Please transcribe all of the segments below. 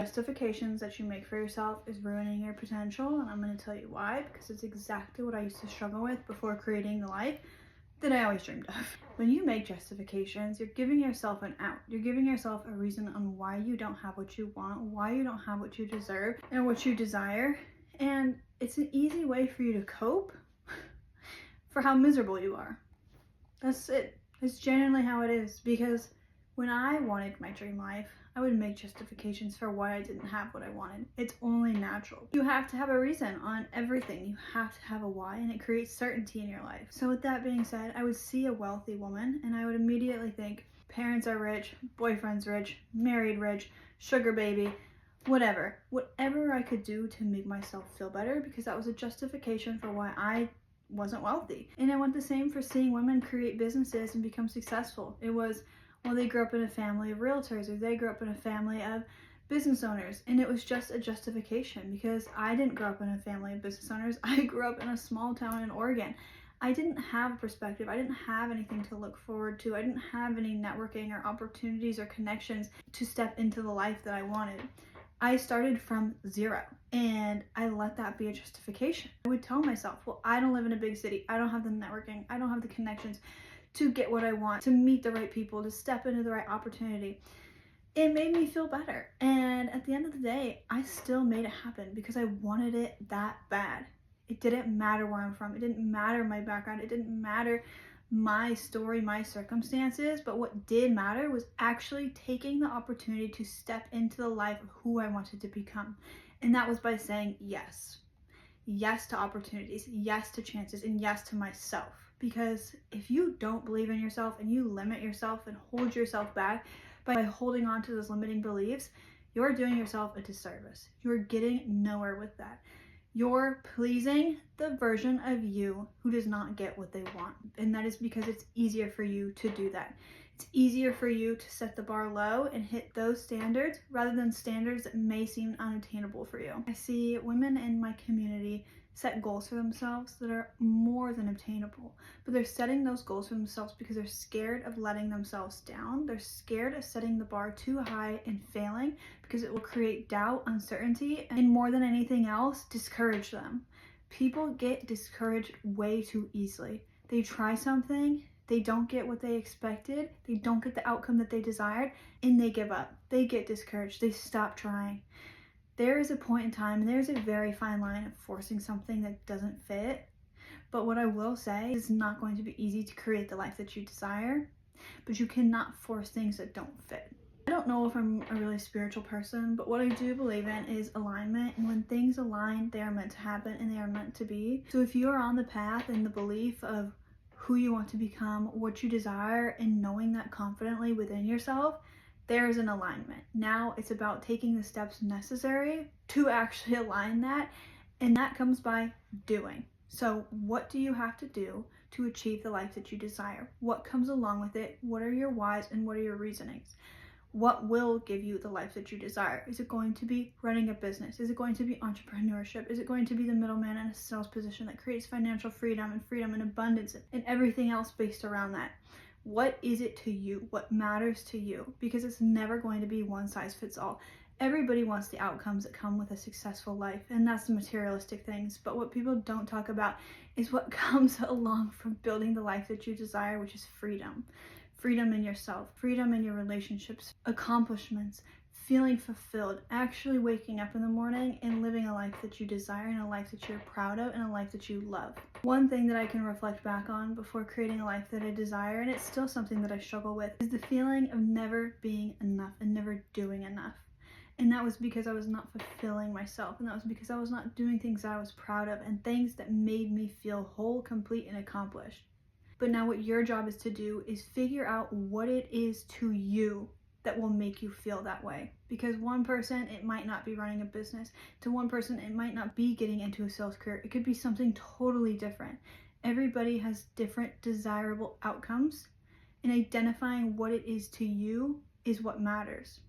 Justifications that you make for yourself is ruining your potential, and I'm going to tell you why, because it's exactly what I used to struggle with before creating the life that I always dreamed of. When you make justifications, you're giving yourself an out. You're giving yourself a reason on why you don't have what you want, why you don't have what you deserve, and what you desire. And it's an easy way for you to cope for how miserable you are. That's it. It's genuinely how it is, because when I wanted my dream life, I would make justifications for why I didn't have what I wanted. It's only natural. You have to have a reason on everything. You have to have a why, and it creates certainty in your life. So with that being said, I would see a wealthy woman and I would immediately think parents are rich, boyfriend's rich, married rich, sugar baby, whatever I could do to make myself feel better, because that was a justification for why I wasn't wealthy. And I went the same for seeing women create businesses and become successful. It was, well, they grew up in a family of realtors, or they grew up in a family of business owners, and it was just a justification, because I didn't grow up in a family of business owners. I grew up in a small town in Oregon. I didn't have a perspective. I didn't have anything to look forward to. I didn't have any networking or opportunities or connections to step into the life that I wanted. I started from zero, and I let that be a justification. I would tell myself, well, I don't live in a big city. I don't have the networking. I don't have the connections to get what I want, to meet the right people, to step into the right opportunity. It made me feel better. And at the end of the day, I still made it happen because I wanted it that bad. It didn't matter where I'm from. It didn't matter my background. It didn't matter my story, my circumstances. But what did matter was actually taking the opportunity to step into the life of who I wanted to become. And that was by saying yes. Yes to opportunities, yes to chances, and yes to myself. Because if you don't believe in yourself and you limit yourself and hold yourself back by holding on to those limiting beliefs, you're doing yourself a disservice. You're getting nowhere with that. You're pleasing the version of you who does not get what they want. And that is because it's easier for you to do that. It's easier for you to set the bar low and hit those standards rather than standards that may seem unattainable for you. I see women in my community set goals for themselves that are more than obtainable, but they're setting those goals for themselves because they're scared of letting themselves down. They're scared of setting the bar too high and failing, because it will create doubt, uncertainty, and more than anything else, discourage them. People get discouraged way too easily. They try something, they don't get what they expected, they don't get the outcome that they desired, and they give up. They get discouraged, they stop trying. There is a point in time, and there's a very fine line of forcing something that doesn't fit. But what I will say is it's not going to be easy to create the life that you desire, but you cannot force things that don't fit. I don't know if I'm a really spiritual person, but what I do believe in is alignment. And when things align, they are meant to happen and they are meant to be. So if you are on the path and the belief of who you want to become, what you desire, and knowing that confidently within yourself, there is an alignment. Now it's about taking the steps necessary to actually align that, and that comes by doing. So what do you have to do to achieve the life that you desire? What comes along with it? What are your whys and what are your reasonings? What will give you the life that you desire? Is it going to be running a business? Is it going to be entrepreneurship? Is it going to be the middleman in a sales position that creates financial freedom and abundance and everything else based around that? What is it to you? What matters to you? Because it's never going to be one size fits all. Everybody wants the outcomes that come with a successful life, and that's the materialistic things. But what people don't talk about is what comes along from building the life that you desire, which is freedom. Freedom in yourself, freedom in your relationships, accomplishments, feeling fulfilled, actually waking up in the morning and living a life that you desire and a life that you're proud of and a life that you love. One thing that I can reflect back on before creating a life that I desire, and it's still something that I struggle with, is the feeling of never being enough and never doing enough. And that was because I was not fulfilling myself, and that was because I was not doing things that I was proud of and things that made me feel whole, complete, and accomplished. But now what your job is to do is figure out what it is to you that will make you feel that way. Because one person, it might not be running a business. To one person, it might not be getting into a sales career. It could be something totally different. Everybody has different desirable outcomes, and identifying what it is to you is what matters.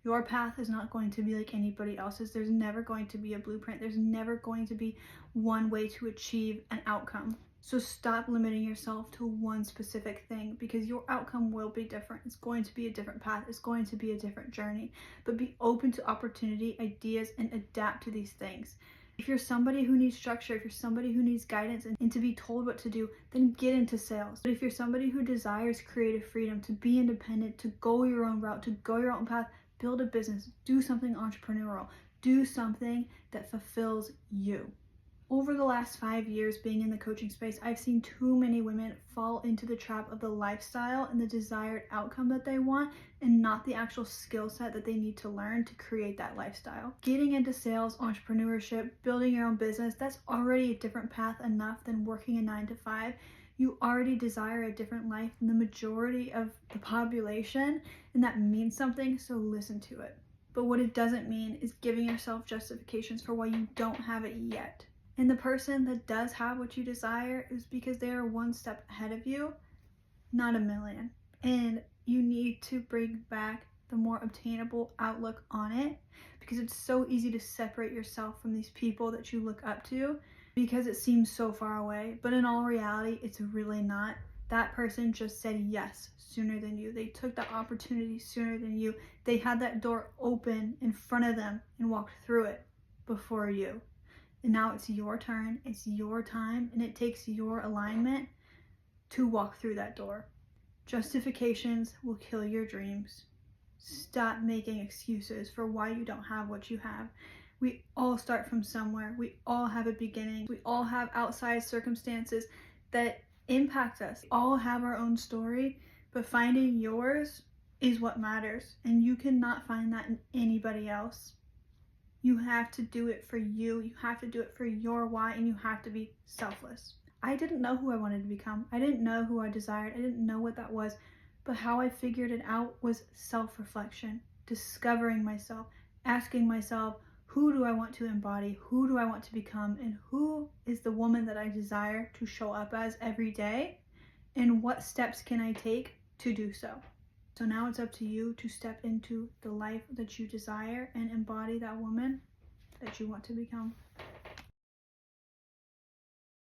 Your path is not going to be like anybody else's. There's never going to be a blueprint. There's never going to be one way to achieve an outcome. So stop limiting yourself to one specific thing, because your outcome will be different. It's going to be a different path. It's going to be a different journey. But be open to opportunity, ideas, and adapt to these things. If you're somebody who needs structure, if you're somebody who needs guidance and to be told what to do, then get into sales. But if you're somebody who desires creative freedom, to be independent, to go your own route, to go your own path, build a business, do something entrepreneurial, do something that fulfills you. Over the last 5 years being in the coaching space, I've seen too many women fall into the trap of the lifestyle and the desired outcome that they want, and not the actual skill set that they need to learn to create that lifestyle. Getting into sales, entrepreneurship, building your own business, that's already a different path enough than working a 9 to 5. You already desire a different life than the majority of the population, and that means something, so listen to it. But what it doesn't mean is giving yourself justifications for why you don't have it yet. And the person that does have what you desire is because they are one step ahead of you, not a million. And you need to bring back the more obtainable outlook on it, because it's so easy to separate yourself from these people that you look up to because it seems so far away. But in all reality, it's really not. That person just said yes sooner than you. They took the opportunity sooner than you. They had that door open in front of them and walked through it before you. And now it's your turn, it's your time, and it takes your alignment to walk through that door. Justifications will kill your dreams. Stop making excuses for why you don't have what you have. We all start from somewhere. We all have a beginning. We all have outside circumstances that impact us. We all have our own story, but finding yours is what matters, and you cannot find that in anybody else. You have to do it for you. You have to do it for your why, and you have to be selfless. I didn't know who I wanted to become. I didn't know who I desired. I didn't know what that was. But how I figured it out was self-reflection, discovering myself, asking myself, who do I want to embody? Who do I want to become? And who is the woman that I desire to show up as every day? And what steps can I take to do so? So now it's up to you to step into the life that you desire and embody that woman that you want to become.